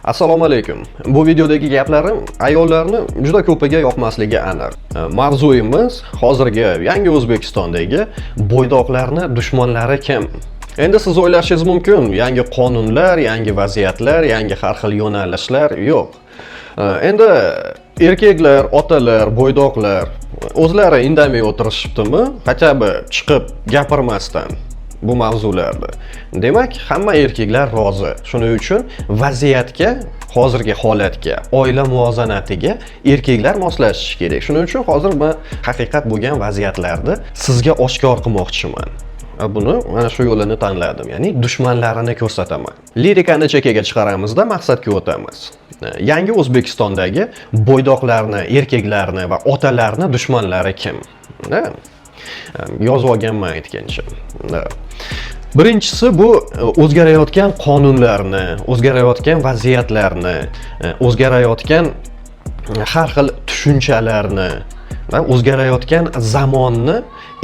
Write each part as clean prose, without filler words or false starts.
Assalomu alaykum. Bu videodagi gaplarim ayollarni juda ko'piga yoqmasligi aniq. Mavzuyimiz hozirgi yangi O'zbekistondagi bo'ydoqlarni dushmanlari kim? Endi siz o'ylashingiz mumkin, yangi qonunlar, yangi vaziyatlar, yangi har xil yo'nalishlar yo'q. Endi erkaklar, otalar, bo'ydoqlar o'zlari indamay o'tirishibdimi? Hatabi chiqib gapirmasdan bu mavzularda. Demak, hamma erkaklar rozi. Shuning uchun vaziyatga, hozirgi holatga, oila muvozanatiga erkaklar moslashishi kerak. Shuning uchun hozir men haqiqat bo'lgan vaziyatlarni sizga oshkor qilmoqchiman. Buni mana shu yo'lini tanladim, ya'ni dushmanlarini ko'rsataman. Lirikani chekkaga chiqaramizda maqsadga o'tamiz. Yangi O'zbekistondagi bo'ydoqlarni, erkaklarni va otalarni dushmanlari kim? Yozib olganman aytgancha. Birinchisi bu o'zgarayotgan qonunlarni, o'zgarayotgan vaziyatlarni, o'zgarayotgan har xil tushunchalarni va o'zgarayotgan zamonni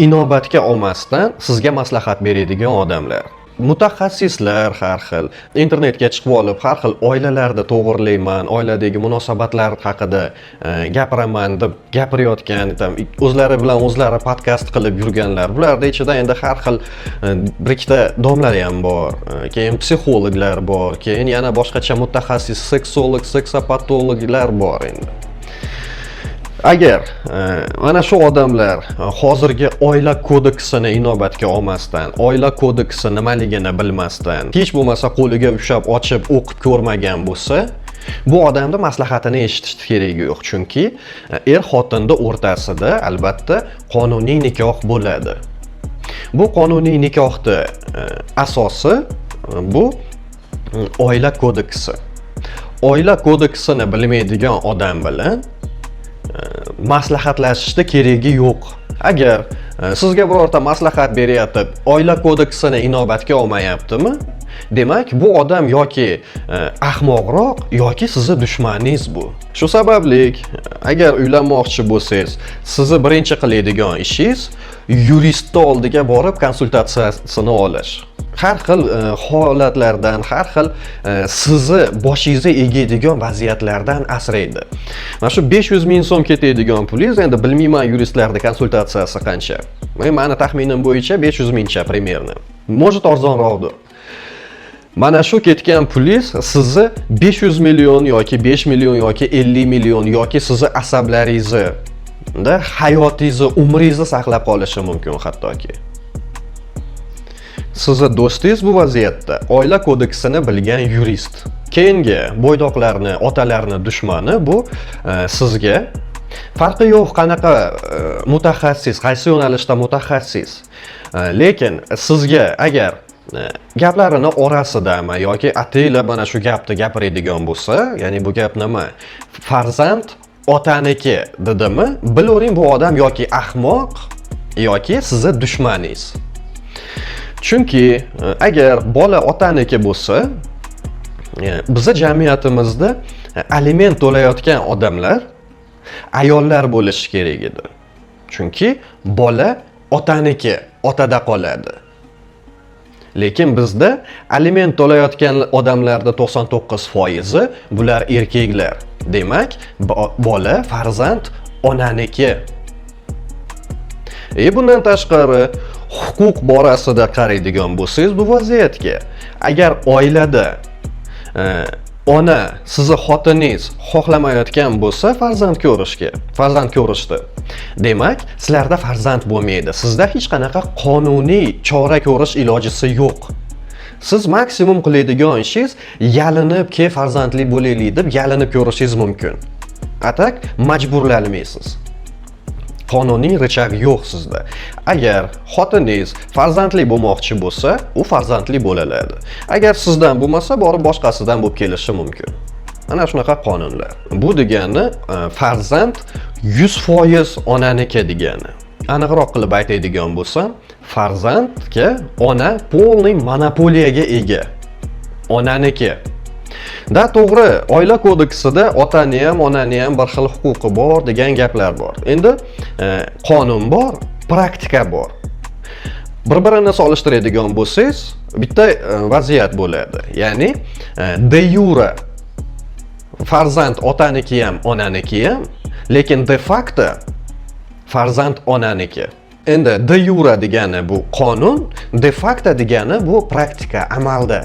inobatga olmasdan sizga maslahat beradigan odamlar. Mutaxassislar har xil internetga chiqib olib, har xil oilalarda to'g'rilayman, oiladagi munosabatlar haqida gapiraman deb gapirayotgan, o'zlari bilan o'zlari podkast qilib yurganlar. Bularda ichida endi har xil bir ikkita domlar ham bor, keyin psixologlar bor, keyin yana boshqacha mutaxassis, seksolog, seksopatologlar bor endi. Agar mana shu odamlar hozirgi oila kodeksini inobatga olmasdan, oila kodeksi nimaligini bilmasdan, hech bo'lmasa qo'liga ushlab ochib o'qib ko'rmagan bo'lsa, bu odamning maslahatini eshitish keragi yo'q. Chunki er-xotinning o'rtasida albatta qonuniy nikoh bo'ladi. Bu qonuniy nikohning asosi bu oila kodeksi. Oila kodeksini bilmaydigan odam bilan maslahatlashishda keragi yo'q. Agar sizga birorta maslahat beryapti, oila kodeksini inobatga olmayaptimi? Demak, bu odam yoki ahmoqroq yoki sizni dushmaningiz bu. Shu sababli agar uylanmoqchi bo'lsangiz, sizni birinchi qiladigan ishingiz yuristning oldiga borib konsultatsiyasini olish. Har xil holatlardan, har xil sizni boshingizga egadigan vaziyatlardan asraydi. Mana shu 500 ming so'm ketadigan pulingiz, endi bilmayman yuristlarning konsultatsiyasi qancha. Meni taxminim bo'yicha 500 mingcha примерно. Может arzonroqdir. Mana shu ketgan pulingiz sizni 500 million yoki 5 million yoki 50 million yoki sizni asablaringizni, hayotingizni, umringizni saqlab qolishi mumkin hattoki. Sizni do'stingiz bu vaziyatda oila kodeksini bilgan yurist. Keyingi bo'ydoqlarni, otalarni dushmani bu sizga farqi yo'q qanaqa mutaxassis, qaysi yo'nalishda mutaxassis. Lekin sizga agar gaplarini orasidami yoki atayla mana shu gapni gapiradigan bo'lsa, ya'ni bu gap nima? Farzand otaniki dedimi? Bilavering bu odam yoki ahmoq yoki sizni dushmaningiz. Chunki agar bola otaniki bo'lsa, bizning jamiyatimizda aliment to'layotgan odamlar ayollar bo'lishi kerak edi. Chunki bola otaniki, otada qoladi. Lekin bizda aliment to'layotgan odamlarda 99% bular erkaklar. Demak, bola, farzand onaniki. Bundan tashqari huquq borasida qaraydigan bo'lsangiz bu vaziyatga, agar oilada ona, sizni xotiningiz xohlamayotgan bo'lsa farzand ko'rishdi. Demak, sizlarda farzand bo'lmaydi. Sizda hech qanaqa qonuniy chora ko'rish ilojisi yo'q. Siz maksimum qiladigan ishingiz yalinib, "Ke farzandli bo'laylik" deb yalinib ko'rishingiz mumkin. Atak majburlanmaysiz. Qonuniy richag yo'q sizda. Agar xotiningiz farzandli bo'lmoqchi bo'lsa, u farzandli bo'ladi. Agar sizdan bo'lmasa, borib boshqasidan bo'lib kelishi mumkin. Mana shunaqa qonunlar. Bu degani farzand 100% onaniki degani. Aniqroq qilib aytadigan bo'lsam, farzandga ona polniy monopoliyaga ega. Onaniki. Da to'g'ri, oila kodeksida otani ham, onani ham bir xil huquqi bor degan gaplar bor. Endi qonun bor, praktika bor. Bir-birini solishtiradigan bo'lsangiz, bitta vaziyat bo'ladi. Ya'ni de jure farzand otaniki ham, onaniki ham, lekin de facto farzand onaniki. Endi de jure degani bu qonun, de facto degani bu praktika, amalda.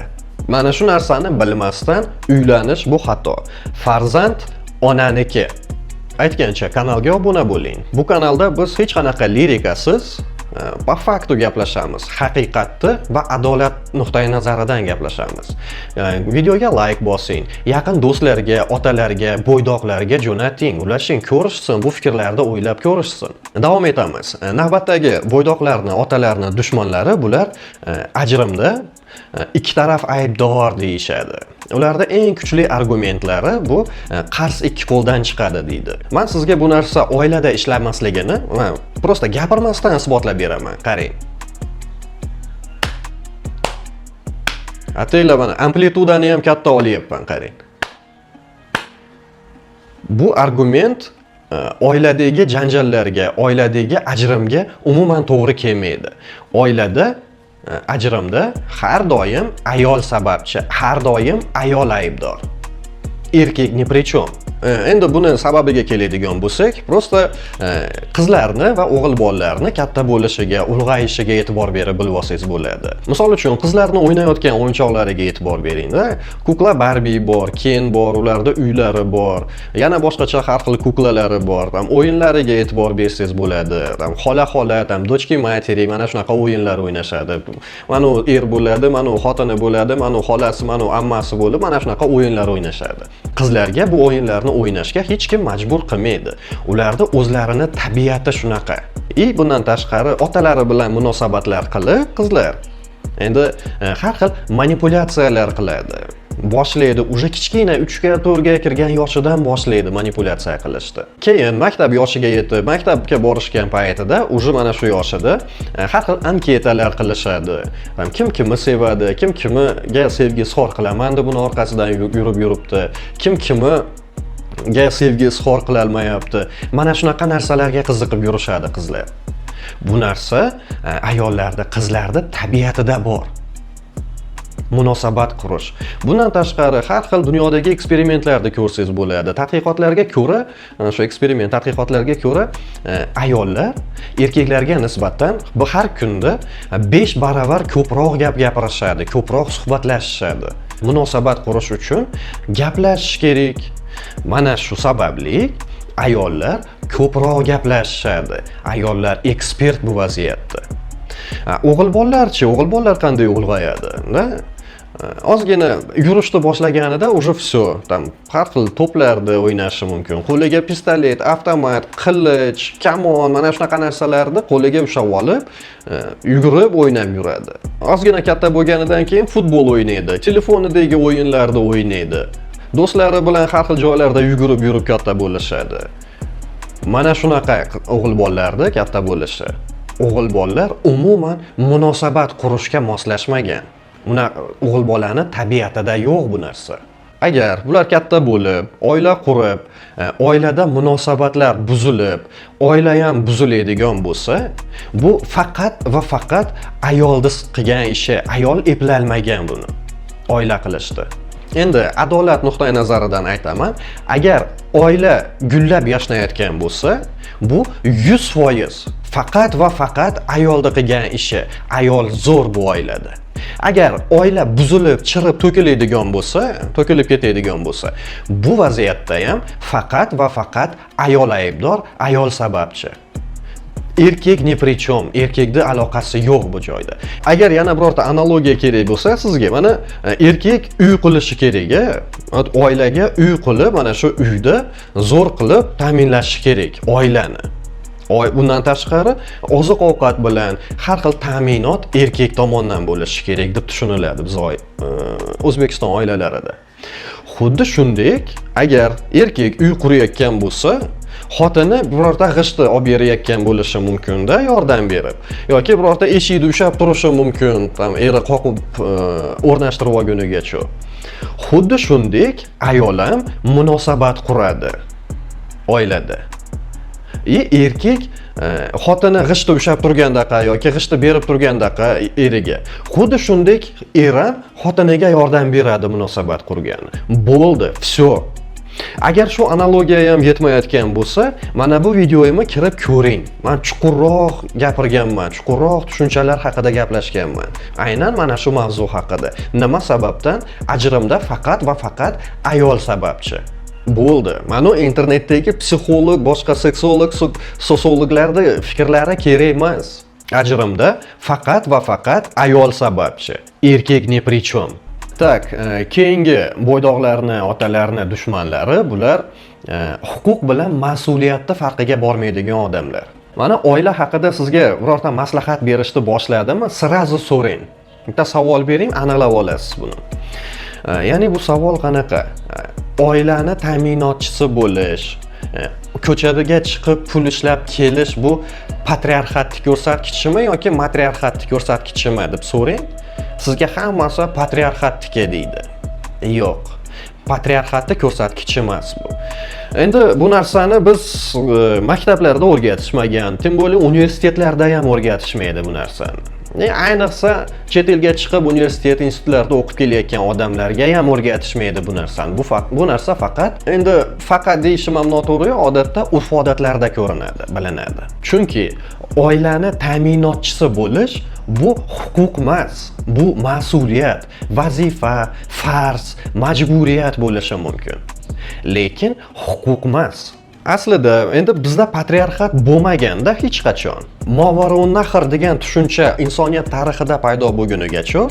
Mana shu narsani bilmasdan uylanish bu xato. Farzand onaniki. Aytgancha kanalga obuna bo'ling. Bu kanalda biz hech qanaqa lirikasiz, po faktu gaplashamiz, haqiqatni va adolat nuqtai nazaridan gaplashamiz. Videoga like bosing, yaqin do'stlarga, otalarga, bo'ydoqlarga jo'nating, ular ko'rishsin, bu fikrlarda o'ylab ko'rishsin. Davom etamiz. Navbatdagi bo'ydoqlarni, otalarni dushmanlari bular ajrimda ikki taraf aybdor deyishadi. Ularda eng kuchli argumentlari bu qars ikki qo'ldan chiqadi deydi. Men sizga bu narsa oilada ishlamasligini prosta gapirmasdan isbotlab beraman. Qarang. Ataylar mana amplitudani ham katta olyapman, qarang. Bu argument oiladagi janjallarga, oiladagi ajrimga umuman to'g'ri kelmaydi. Oilada ajrimda har doim ayol sababchi, har doim ayol aybdor. Erkak ni pri chom. Endi buni sababiga keladigan bo'lsak, prosta qizlarni va o'g'il bolalarni katta bo'lishiga, ulg'ayishiga e'tibor berib bilib olsangiz bo'ladi. Misol uchun qizlarni o'ynayotgan o'yinchoqlariga e'tibor bering-da. Kukla Barbie bor, Ken bor, ularda uylari bor, yana boshqacha har xil kuklaları bor. Ham o'yinlariga e'tibor bersangiz bo'ladi. Ham xola, ham dochki materi mana shunaqa o'yinlar o'ynashadi. Mana u er bo'ladi, mana u xotini bo'ladi, mana u xolasi, mana u ammasi bo'lib, mana shunaqa o'yinlar o'ynashadi. Qizlarga bu o'yinlarni o'ynashga hech kim majbur qilmaydi. Ularda o'zlarini tabiati shunaqa. Bundan tashqari otalari bilan munosabatlar qilib, qizlar endi har xil manipulyatsiyalar qiladi. Boshlaydi, uje kichkina 3 ga 4 ga kirgan yoshidan boshlaydi manipulyatsiya qilishni. Keyin maktab yoshiga yetib, maktabga borishgan paytida, uje mana shu yoshida har xil anketalar qilishadi. Kim kimni sevadi, kim kimga sevgi izhor qilaman deb buni orqasidan yuribdi. Kim kimni sevgi izhor qila olmayapti. Mana shunaqa narsalarga qiziqib yurishadi qizlar. Bu narsa ayollarda, qizlarda tabiatida bor. Munosabat qurish. Bundan tashqari har xil dunyodagi eksperimentlarni ko'rsangiz bo'ladi. Tadqiqotlarga ko'ra, shu eksperiment tadqiqotlarga ko'ra, ayollar erkaklarga nisbatan har kunda 5 barobar ko'proq gap gapirishadi, ko'proq suhbatlashishadi. Munosabat qurish uchun gaplashish kerak. Mana shu sababli ayollar ko'proq gaplashishadi. Ayollar ekspert bu vaziyatda. O'g'il bolalar qanday ulg'ayadi? Ozgina yurishni boshlaganida уже все, там har xil to'plarda o'ynashi mumkin. Qo'liga pistolet, avtomat, qilich, kamon, mana shunaqa narsalarni qo'liga ushlab olib, yugurib o'ynab yuradi. Ozgina katta bo'lganidan keyin futbol o'ynaydi, telefonidagi o'yinlarda o'ynaydi. Do'stlari bilan har xil joylarda yugurib yurib katta bo'lishadi. Mana shunaqa o'g'il bolalarda katta bo'lishi. O'g'il bolalar umuman munosabat qurishga moslashmagan. O'g'il bolani tabiatida yo'q bu narsa. Agar bular katta bo'lib, oila qurib, oilada munosabatlar buzilib, oila ham buziladigan bo'lsa, bu faqat va faqat ayolning qilgan ishi, ayol eplolmagan buni. Oila qilishdi. Endi adolat nuqtai nazaridan aytaman, agar oila gullab yashnayotgan bo'lsa, bu 100% faqat va faqat ayolning qilgan ishi, ayol zo'r bu oilada. Agar oila buzilib, chirib to'kiladigan bo'lsa, to'kilib ketadigan bo'lsa, bu vaziyatda ham faqat va faqat ayol aybdor, ayol sababchi. Erkak ni pri chom, erkakning aloqasi yo'q bu joyda. Agar yana birorta analogiya kerak bo'lsa sizga, mana erkak uy qilishi kerak, oilaga uy qilib, mana shu uyda zo'r qilib ta'minlashi kerak oilani. Bundan tashqari oziq-ovqat bilan har xil ta'minot erkak tomonidan bo'lishi kerak deb tushuniladi biz O'zbekiston oilalarida. Xuddi shunday, agar erkak uy qurayotgan bo'lsa, xotini birorta g'ishtni olib berayotgan bo'lishi mumkin-da, yordam berib, yoki birorta eshikni ushlab turishi mumkin, eri qoqib o'rnashtirib olgunigacha. Xuddi shunday ayol ham munosabat quradi oilada. Erkak xotini g'ishtni ushlab turgandaqa yoki g'ishtni berib turgandaqa eriga, xuddi shunday er ham xotiniga yordam beradi munosabat qurgani. Bo'ldi, все. Agar shu analogiya ham yetmayotgan bo'lsa, mana bu videoyimni kirib ko'ring. Men chuqurroq gapirganman, chuqurroq tushunchalar haqida gaplashganman. Aynan mana shu mavzu haqida. Nima sababdan ajrimda faqat va faqat ayol sababchi. Bo'ldi. Mana internetdagi psixolog, boshqa seksolog, sosiologlarning fikrlari kerak emas. Ajrimda faqat va faqat ayol sababchi. Erkak ne pri chom. Tak, keyingi bo'ydoqlarni, otalarni dushmanlari bular huquq bilan mas'uliyatni farqiga bormaydigan odamlar. Mana oila haqida sizga birorta maslahat berishni boshladimi, sirazi so'rang. Bitta savol bering, aniqlab olasiz buni. Ya'ni bu savol qanaqa? Oilani ta'minotchisi bo'lish, ko'chaga chiqib pul ishlab kelish bu patriarxatni ko'rsatkichimi yoki matriarxatni ko'rsatkichimi deb so'rang. Sizga hammasi patriarxatniki deydi. Yo'q. Patriarxatni ko'rsatkichi emas bu. Endi bu narsani biz maktablarda o'rgatishmagan, tim bo'li universitetlarda ham o'rgatishmaydi bu narsani. Ayniqsa chet elga chiqib universitet institutlarda o'qib kelayotgan odamlarga ham o'rgatishmaydi bu narsani. Bu narsa faqat deyishim ham noto'g'ri, odatda urf-odatlarda ko'rinadi, bilinadi. Chunki oilani ta'minotchisi bo'lish bu huquq emas, bu mas'uliyat, vazifa, farz, majburiyat bo'lishi mumkin. Lekin huquq emas. Aslida endi bizda patriarxat bo'lmaganda hech qachon. Movarun nahr degan tushuncha insoniyat tarixida paydo bo'lgunigacha,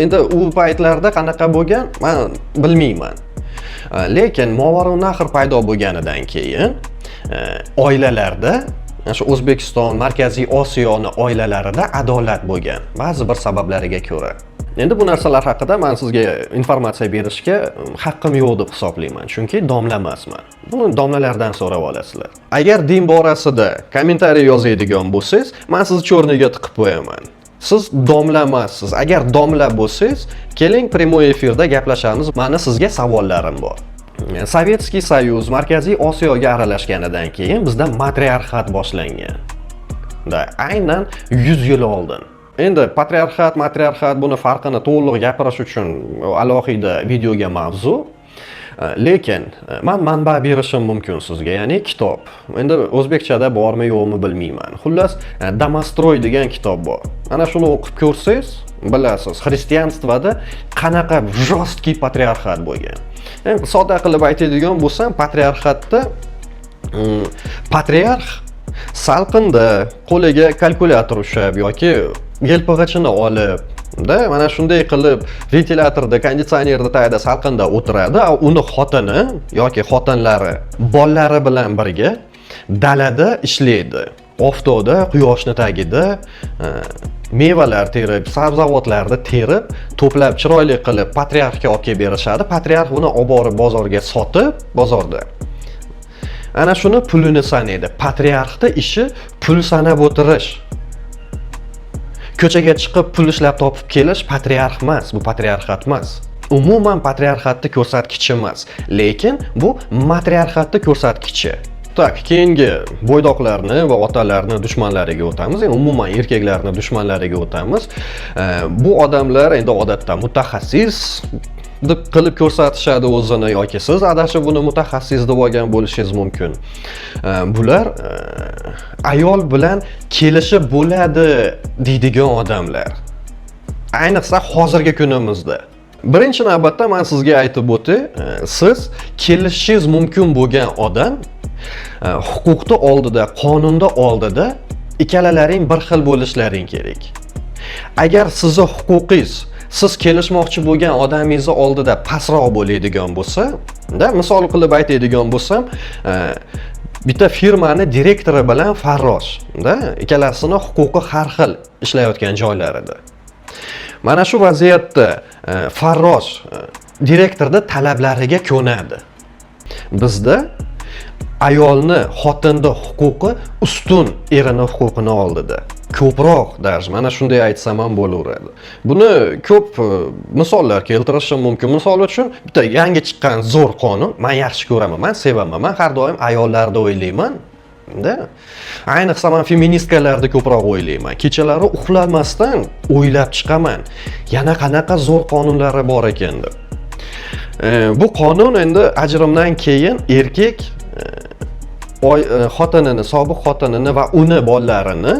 endi u paytlarda qanaqa bo'lgan, men bilmayman. Lekin movarun nahr paydo bo'lganidan keyin oilalarda, shu O'zbekiston, Markaziy Osiyoni oilalarida adolat bo'lgan, ba'zi bir sabablariga ko'ra. Endi bu narsalar haqida men sizga informatsiya berishga haqqim yo'q deb hisoblayman, chunki domla emasman. Buni domlalardan so'rab olasizlar. Agar din borasida kommentariy yozadigan bo'lsangiz, men sizni o'rniga tiqib qo'yaman. Siz domla emassiz. Agar domla bo'lsangiz, keling prямой efirda gaplashamiz. Meni sizga savollarim bor. Sovetskiy Soyuz Markaziy Osiyoga aralashganidan keyin bizda matriarxat boshlangan. Aynan 100 yil oldin. Endi patriarxat, matriarxat buni farqini to'liq gapirish uchun alohida videoga mavzu. Lekin men manba berishim mumkin sizga, ya'ni kitob. Endi o'zbekchada bormi yo'qmi bilmayman. Xullas, Damastroy degan kitob bor. Ana shuni o'qib ko'rsangiz, bilasiz, xristianstvada qanaqa jostki patriarxat bo'lgan. Endi sodda qilib aytadigan bo'lsam, patriarxatda patriarx salqinda qo'liga kalkulyator ushlab yoki yelpig'ichini olib, mana shunday qilib ventilyatorda, konditsionerda tagida salqinda o'tiradi, uni xotini yoki xotinlari bolalari bilan birga dalada ishlaydi. Oftobda, quyoshni tagida mevalar terib, sabzavotlarni terib, to'plab chiroyli qilib patriarxga olib kelib berishadi. Patriarx buni olib borib bozorga sotib, bozorda ana shuni pulini sanaydi. Patriarxning ishi pul sanab o'tirish. Ko'chaga chiqib pul ishlab topib kelish patriarx emas, bu patriarxat emas. Umuman patriarxatni ko'rsatkichi emas, lekin bu matriarxatni ko'rsatkichi. Tak, keyingi bo'ydoqlarni va otalarni dushmanlariga o'tamiz. Umuman erkaklarni dushmanlariga o'tamiz. Bu odamlar endi odatda mutaxassis deb qilib ko'rsatishadi o'zini yoki siz adashib buni mutaxassis deb olgan bo'lishingiz mumkin. Bular ayol bilan kelishib bo'ladi deydigan odamlar. Ayniqsa hozirgi kunimizda. Birinchi navbatda men sizga aytib o'tay, siz kelishingiz mumkin bo'lgan odam huquqni oldida, qonunda oldida ikkalalaring bir xil bo'lishlaring kerak. Agar sizni huquqingiz siz kelishmoqchi bo'lgan odamingizni oldida pastroq bo'ladigan bo'lsa, misol qilib aytadigan bo'lsam, bitta firmani direktori bilan farrosh, ikkalasini huquqi har xil ishlayotgan joylarida. Mana shu vaziyatda farrosh direktorda talablariga ko'nadi. Bizda ayolni, xotinning huquqi ustun erining huquqini oldida. Ko'proq darj, mana shunday aytsam ham bo'laveradi. Buni ko'p misollar keltirishim mumkin. Misol uchun, bitta yangi chiqqan zo'r qonun men yaxshi ko'raman, men sevaman. Men har doim ayollarni o'ylayman. Ayniqsa men feministkalarni ko'proq o'ylayman. Kechalari uxlamasdan o'ylab chiqaman. Yana qanaqa zo'r qonunlari bor ekan deb. Bu qonun endi ajrimdan keyin erkak xotinini, sobiq xotinini va uni bolalarini,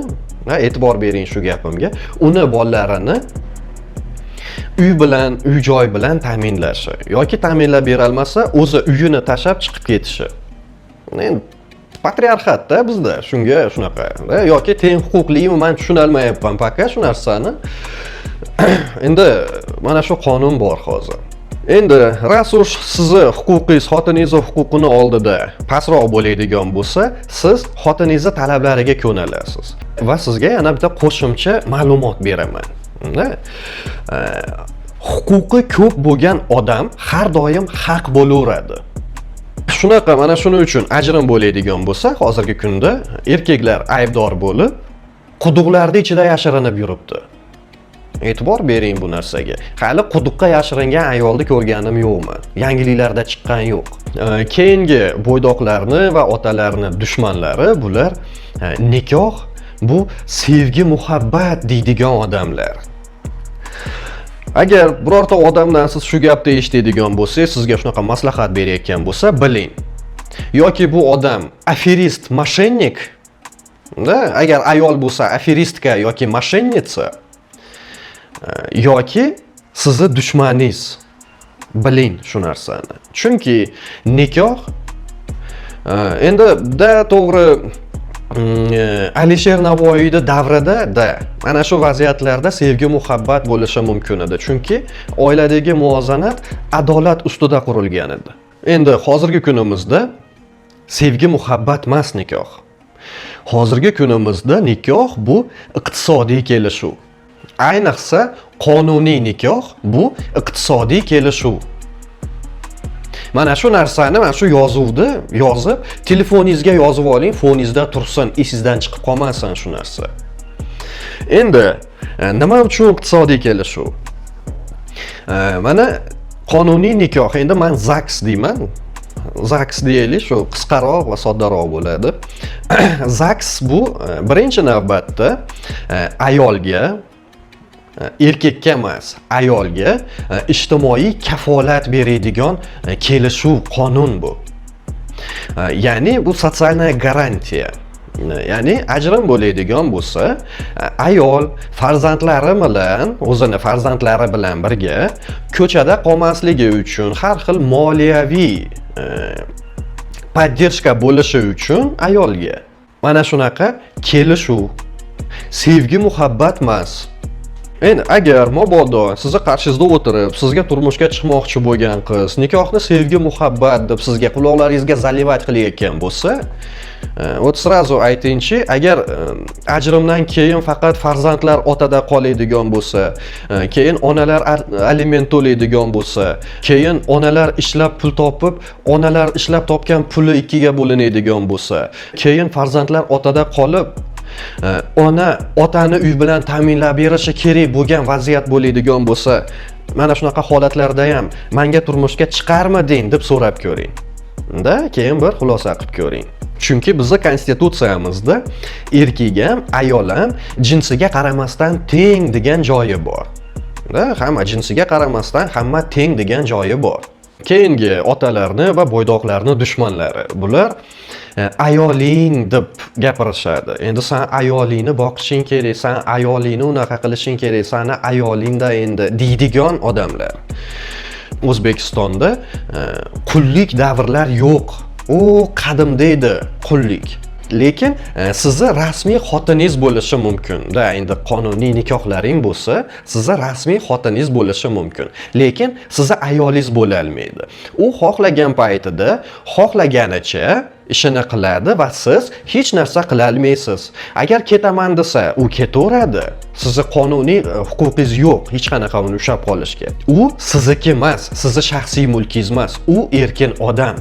e'tibor bering shu gapimga, uni bolalarini uy bilan, uy-joy bilan ta'minlashi yoki ta'minlab bera olmasa, o'zi uyini tashlab chiqib ketishi. Endi patriarxatda bizda shunga shunaqa, yoki teng huquqlimi, men tushuna olmayapman paka shu narsani. Endi mana shu qonun bor hozir. Endi Rasul sizni huquqingiz, xotiningizning huquqini oldida pastroq bo'ladigan bo'lsa, siz xotiningizning talablariga ko'nalasiz. Va sizga yana bitta qo'shimcha ma'lumot beraman. Huquqi ko'p bo'lgan odam har doim haq bo'laveradi. Shunaqa, mana shuning uchun ajrim bo'ladigan bo'lsa, hozirgi kunda erkaklar aybdor bo'lib, quduqlarda ichida yashirinib yuribdi. E'tibor bering bu narsaga. Hali quduqqa yashiringan ayolni ko'rganim yo'qman. Yangiliklarda chiqqan yo'q. Keyingi bo'ydoqlarni va otalarni dushmanlari bular nikoh bu sevgi, muhabbat deydigan odamlar. Agar birorta odamdan siz shu gapni eshitadigan bo'lsangiz, sizga shunaqa maslahat berayotgan bo'lsa, biling. Yoki bu odam aferist, moshennik, agar ayol bo'lsa aferistka yoki moshenniца, yoki sizni dushmaningiz. Biling shu narsani. Chunki nikoh endi to'g'ri Alisher Navoiyning davrida mana shu vaziyatlarda sevgi, muhabbat bo'lishi mumkin edi. Chunki oiladagi muvozanat adolat ustida qurilgan edi. Endi hozirgi kunimizda sevgi, muhabbat emas nikoh. Hozirgi kunimizda nikoh bu iqtisodiy kelishuv. Ayniqsa qonuniy nikoh bu iqtisodiy kelishuv. Mana shu narsani, mana shu yozuvni yozib, telefoningizga yozib oling, foningizda tursin, esingizdan chiqib qolmasin shu narsa. Endi nima uchun iqtisodiy kelishuv? Mana qonuniy nikoh, endi men ZAGS deyman. ZAGS deylik, shu qisqaroq va soddaroq bo'ladi. ZAGS bu birinchi navbatda ayolga, erkakka emas, ayolga ijtimoiy kafolat beradigan kelishuv, qonun bu. Ya'ni bu sotsialniy garantiya. Ya'ni ajrim bo'ladigan bo'lsa, ayol farzandlari bilan, o'zini farzandlari bilan birga ko'chada qolmasligi uchun, har xil moliyaviy poddershka bo'lishi uchun ayolga mana shunaqa kelishuv, sevgi, muhabbat emas. Endi agar mabodo sizni qarshingizda o'tirib, sizga turmushga chiqmoqchi bo'lgan qiz nikohni sevgi, muhabbat deb sizga quloqlaringizga zalivat qilayotgan bo'lsa, srazu aytingchi, agar ajrimdan keyin faqat farzandlar otada qoladigan bo'lsa, keyin onalar aliment to'laydigan bo'lsa, keyin onalar ishlab pul topib, onalar ishlab topgan puli ikkiga bo'linadigan bo'lsa, keyin farzandlar otada qolib, ona otani uy bilan ta'minlab berishi kerak bo'lgan vaziyat bo'ladigan bo'lsa, mana shunaqa holatlarda ham menga turmushga chiqarmiding deb so'rab ko'ring. Keyin bir xulosa qilib ko'ring. Chunki bizning konstitutsiyamizda erkak ham, ayol ham jinsiga qaramasdan teng degan joyi bor. Hamma jinsiga qaramasdan hamma teng degan joyi bor. Keyingi otalarni va bo'ydoqlarni dushmanlari, bular ayoling deb gapirishadi. Endi sen ayolingni boqishing kerak, sen ayolingni unaqa qilishing kerak, seni ayolingda endi deydigan odamlar. O'zbekistonda qullik davrlar yo'q. U qadimda edi qullik. Lekin sizni rasmiy xotiningiz bo'lishi mumkin. Endi qonuniy nikohlaring bo'lsa, sizni rasmiy xotiningiz bo'lishi mumkin. Lekin sizni ayolingiz bo'la olmaydi. U xohlagan paytida, xohlaganicha ishini qiladi va siz hech narsa qila olmaysiz. Agar ketaman desa, u ketaveradi. Sizni qonuniy huquqingiz yo'q hech qanaqa uni ushlab qolishga. U sizniki emas, sizni shaxsiy mulkingiz emas. U erkin odam.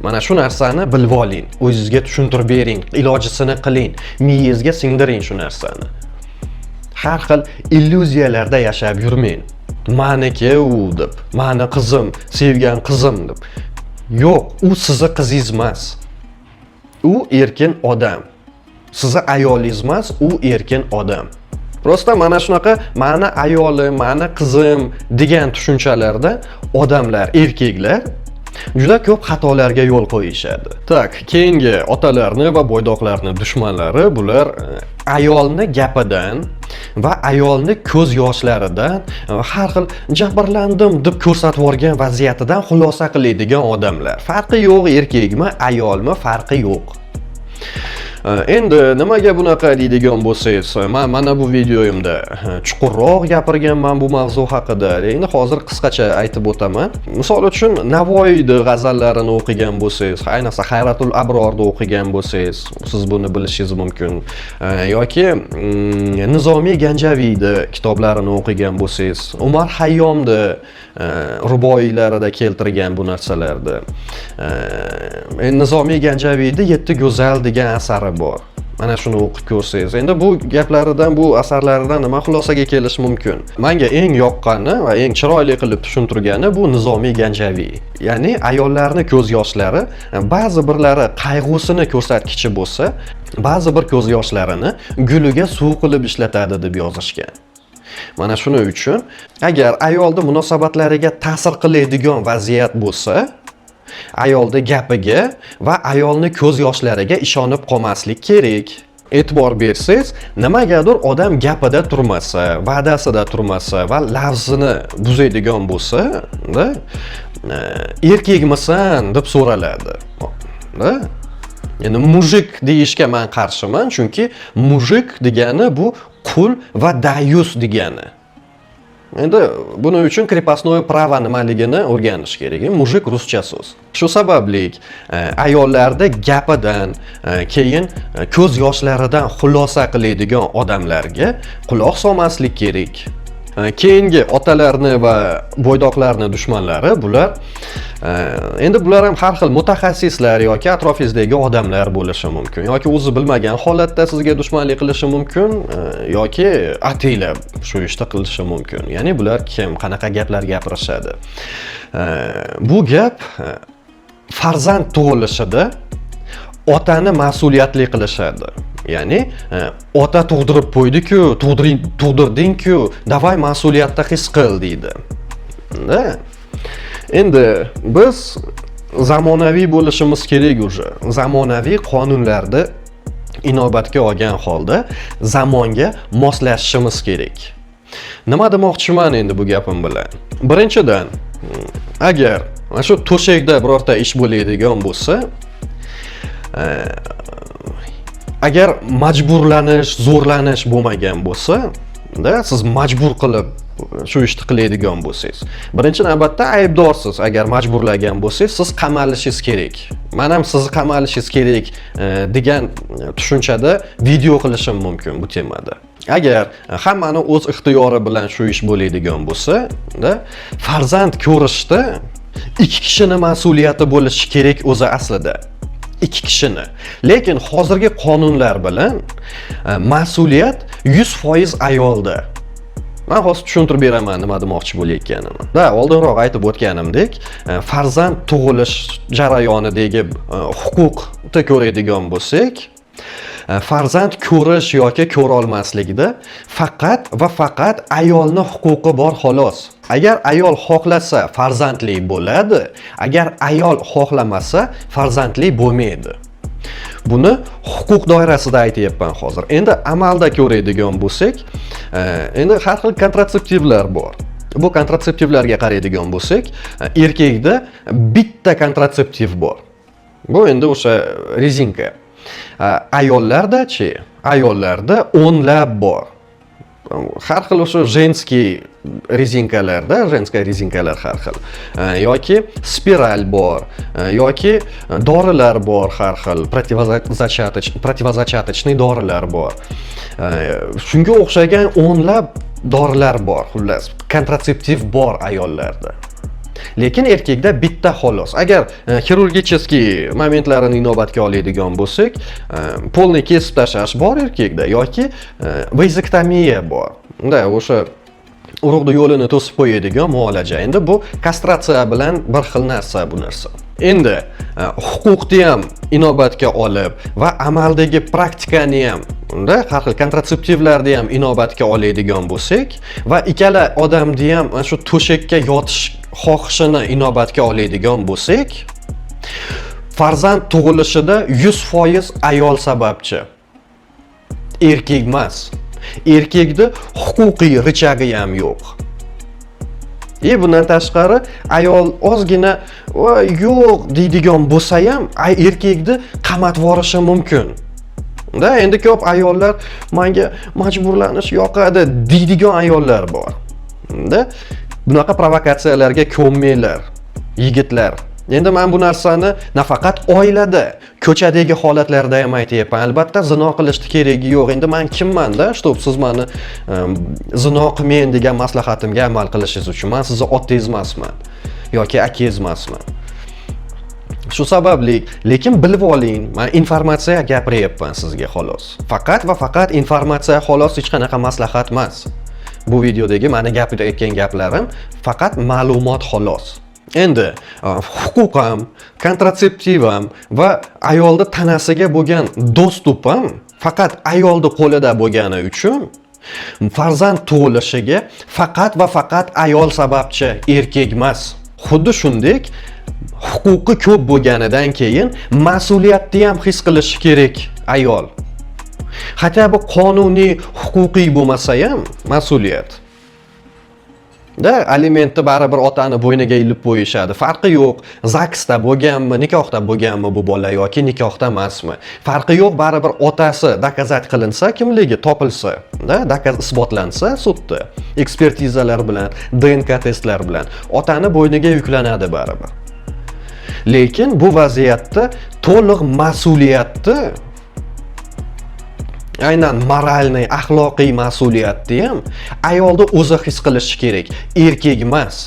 Mana shu narsani bilib oling, o'zingizga tushuntirib bering, ilojisini qiling, miyangizga singdiring shu narsani. Har xil illyuziyalarda yashab yurmang. Meniki u deb, meni qizim, sevgan qizim deb. Yo'q, u sizni qizingiz emas. U erkin odam. Sizni ayolingiz emas, u erkin odam. Prosta mana shunaqa mani ayolim, mani qizim degan tushunchalarda odamlar, erkaklar juda ko'p xatolarga yo'l qo'yishadi. Tak, keyingi otalarni va bo'ydoqlarni dushmanlari bular ayolni gapidan va ayolni ko'z yoshlaridan har xil jabrlandim deb ko'rsatib yuborgan vaziyatidan xulosa qiladigan odamlar. Farqi yo'q, erkakmi, ayolmi, farqi yo'q. Endi nimaga bunaqa deydigan bo'lsangiz, men mana bu videoyimda chuqurroq gapirganman bu mavzu haqida. Endi hozir qisqacha aytib o'taman. Misol uchun Navoiyni g'azallarini o'qigan bo'lsangiz, ayniqsa Hayratul Abrorni o'qigan bo'lsangiz, siz buni bilishingiz mumkin. Yoki Nizomiy Ganjaviyni kitoblarini o'qigan bo'lsangiz, Umar Hayyomni ruboiylarida keltirgan bu narsalarni. Nizomiy Ganjaviyni 7 go'zal degan asari bor. Mana shuni o'qib ko'rsangiz, endi bu gaplaridan, bu asarlaridan nima xulosaga kelish mumkin? Menga eng yoqqani va eng chiroyli qilib tushuntirgani bu Nizomiy Ganjaviy. Ya'ni ayollarning ko'z yoshlari ba'zi birlari qayg'usini ko'rsatkichi bo'lsa, ba'zi bir ko'z yoshlarini guliga suv qilib ishlatadi deb yozishgan. Mana shuning uchun agar ayolning munosabatlariga ta'sir qiladigan vaziyat bo'lsa, ayolni gapiga va ayolni ko'z yoshlariga ishonib qolmaslik kerak. E'tibor bersangiz, nimagadir odam gapida turmasa, va'dasida turmasa va lafzini buzadigan bo'lsa, erkakmisan deb so'raladi. Endi mujik deyishga men qarshiman, chunki mujik degani bu qul va dayus degani. Endi buning uchun krepostnoye pravo nimaligini o'rganish kerak. Mujik ruscha so'z. Shu sababli ayollarda gapidan, keyin ko'z yoshlaridan xulosa qiladigan odamlarga quloq solmaslik kerak. Keyingi otalarni va bo'ydoqlarni dushmanlari bular endi bular ham har xil mutaxassislar yoki atrofingizdagi odamlar bo'lishi mumkin, yoki o'zi bilmagan holatda sizga dushmanlik qilishi mumkin, yoki ateylab shu ishni qilishi mumkin. Ya'ni bular kim, qanaqa gaplar gapirishadi? Bu gap farzand tug'ilishida otani mas'uliyatli qilishadi. Ya'ni ota tug'dirib qo'ydi-ku, tug'dirding-ku, davay mas'uliyatni his qil deydi. Endi biz zamonaviy bo'lishimiz kerak o'sha. Zamonaviy qonunlarni inobatga olgan holda zamonga moslashishimiz kerak. Nima demoqchiman endi bu gapim bilan? Birinchidan, agar mana shu to'shakda birorta ish bo'ladigan bo'lsa, agar majburlanish, zo'rlanish bo'lmagan bo'lsa, siz majbur qilib shu ishni qiladigan bo'lsangiz, birinchi navbatda aybdorsiz. Agar majburlagan bo'lsangiz, siz qamalishingiz kerak. Men ham sizni qamalishingiz kerak degan tushunchada video qilishim mumkin bu temada. Agar hammani o'z ixtiyori bilan shu ish bo'ladigan bo'lsa, farzand ko'rishda ikki kishining mas'uliyati bo'lishi kerak o'zi aslida. Ikki kishini. Lekin hozirgi qonunlar bilan mas'uliyat 100% ayolda. Men hozir tushuntirib beraman nima demoqchi bo'layotganimni. Oldinroq aytib o'tganimdek, farzand tug'ilish jarayonidagi huquqni ko'radigan bo'lsak, farzand ko'rish yoki ko'ra olmaslikda faqat va faqat ayolning huquqi bor xolos. Agar ayol xohlasa farzandli bo'ladi, agar ayol xohlamasa farzandli bo'lmaydi. Buni huquq doirasida aytyapman hozir. Endi amalda ko'radigan bo'lsak, endi har xil kontratseptivlar bor. Bu kontratseptivlarga qaraydigan bo'lsak, erkakda bitta kontratseptiv bor. Bu endi o'sha rezinka. Ayollarda-chi? Ayollarda o'nlab bor. Har xil o'sha женский rezinkalarda, женская rezinkalar har xil. Yoki spiral bor, yoki dorilar bor har xil, protivozachatochniy dorilar bor. Shunga o'xshagan o'nlab dorilar bor, xullas, kontratseptiv bor ayollarda. Lekin erkakda bitta xolos. Agar xirurgicheskiy momentlarini inobatga oladigan bo'lsak, polni kesib tashlash bor erkakda yoki vazektomiya bor. Unda o'sha urug'ning yo'lini to'sib qo'yadigan muolaja. Endi bu kastratsiya bilan bir xil narsa bu narsa. Endi huquqni ham inobatga olib va amaldagi praktikani ham unda har xil kontratseptivlarni ham inobatga oladigan bo'lsak va ikkala odamni ham shu to'shakka yotish xohishini inobatga oladigan bo'lsak, farzand tug'ilishida 100% ayol sababchi. Erkak emas. Erkakda huquqiy richagi ham yo'q. Bundan tashqari ayol ozgina yo'q deydigan bo'lsa ham, erkakni qamatib yuborishi mumkin. Endi ko'p ayollar menga majburlanish yoqadi deydigan ayollar bor. Bunaqa provokatsiyalarga ko'nmanglar, yigitlar. Endi men bu narsani nafaqat oilada, ko'chadagi holatlarda ham aytayapman. Albatta zino qilishni keragi yo'q. Endi men kimman-da, shtop siz meni zino qilmang degan maslahatimga amal qilishingiz uchun. Men sizni otangiz emasman yoki akangiz emasman. Shu sababli, lekin bilib oling, men informatsiya gapiryapman sizga xolos. Faqat va faqat informatsiya xolos, hech qanaqa maslahat emas. Bu videodagi meni gapirayotgan gaplarim faqat ma'lumot xolos. Endi huquqim, kontratseptivam va ayolning tanasiga bo'lgan dostupim faqat ayolning qo'lida bo'lgani uchun farzand tug'ilishiga faqat va faqat ayol sababchi, erkak emas. Xuddi shuningdek, huquqi ko'p bo'lganidan keyin mas'uliyatni ham his qilishi kerak ayol. Hatto bu qonuniy huquqiy bo'lmasa ham mas'uliyat. Alimentni baribir otani bo'yniga ilib qo'yishadi. Farqi yo'q, zaksda bo'lganmi, nikohda bo'lganmi bu bola yoki nikohda emasmi. Farqi yo'q, baribir otasi dokazat qilinsa, kimligi topilsa, isbotlansa sudda, ekspertizalar bilan, DNK testlar bilan otani bo'yniga yuklanadi baribir. Lekin bu vaziyatda to'liq mas'uliyatni, aynan moralniy, axloqiy mas'uliyatni ham ayolda o'zi his qilishi kerak, erkak emas.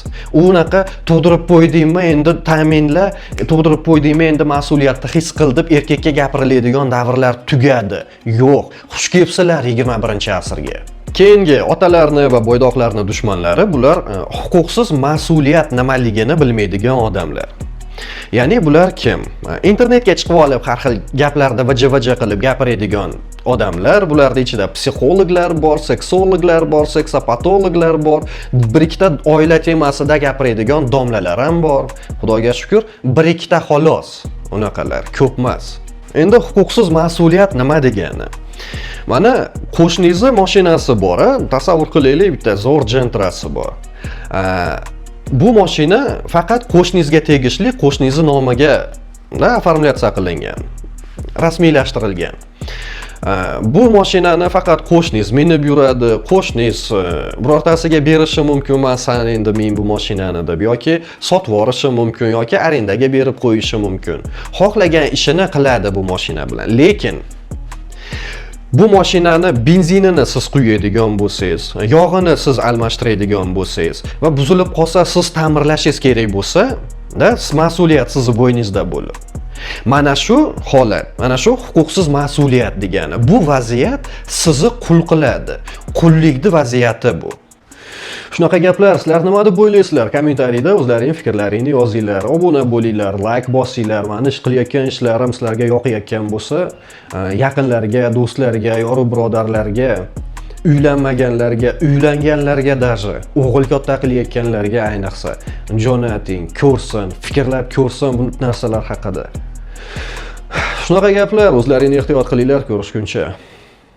Unaqa tug'dirib qo'ydingmi, endi ta'minla, tug'dirib qo'ydingmi, endi mas'uliyatni his qil deb erkakka gapiriladigan davrlar tugadi. Yo'q, xush kelibsizlar 21-asrga. Keyingi otalarni va bo'ydoqlarni dushmanlari bular huquqsiz mas'uliyat nimaligini bilmaydigan odamlar. Ya'ni bular kim? Internetga chiqib olib har xil gaplarda vaja-vaja qilib gapiradigan odamlar, bularda ichida psixologlar bor, seksologlar bor, seksopatologlar bor, bir ikkita oila temasida gapiradigan domlalar ham bor. Xudoga shukr, bir ikkita xolos. Unaqalar ko'p emas. Endi huquqsiz mas'uliyat nima degani? Mana qo'shningizni mashinasi bor, tasavvur qilaylik, bitta zo'r Gentrasi bor. Bu mashina faqat qo'shningizga tegishli, qo'shningizning nomiga oformlyatsiya qilingan, rasmiylashtirilgan. Bu mashinani faqat qo'shningiz minib yuradi, qo'shningiz birortasiga berishi mumkin emas, "San endi men bu mashinani" deb yoki sotib yuborishi mumkin yoki arendaga berib qo'yishi mumkin. Xohlagan ishini qiladi bu mashina bilan. Lekin bu mashinani benzinini siz quyadigan bo'lsangiz, yog'ini siz almashtiradigan bo'lsangiz va buzilib qolsa siz ta'mirlashingiz kerak bo'lsa, mas'uliyat sizning bo'yningizda bo'ladi. Mana shu holat, mana shu huquqsiz mas'uliyat degani. Bu vaziyat sizni qul qiladi. Qullikning vaziyati bu. Shunaqa gaplar, sizlar nima deb o'ylaysizlar? Kommentariyda o'zlaringiz fikrlaringizni yozinglar, obuna bo'linglar, like bosinglar. Meni ish qilayotgan ishlarim sizlarga yoqayotgan bo'lsa, yaqinlarga, do'stlarga, yoru birodarlarga, uylanmaganlarga, uylanganlarga даже, o'g'il katta qilayotganlarga ayniqsa jo'nating, ko'rsin, fikrlab ko'rsin bu narsalar haqida. Shunaqa gaplar, o'zlaringizni ehtiyot qilinglar, ko'rishguncha.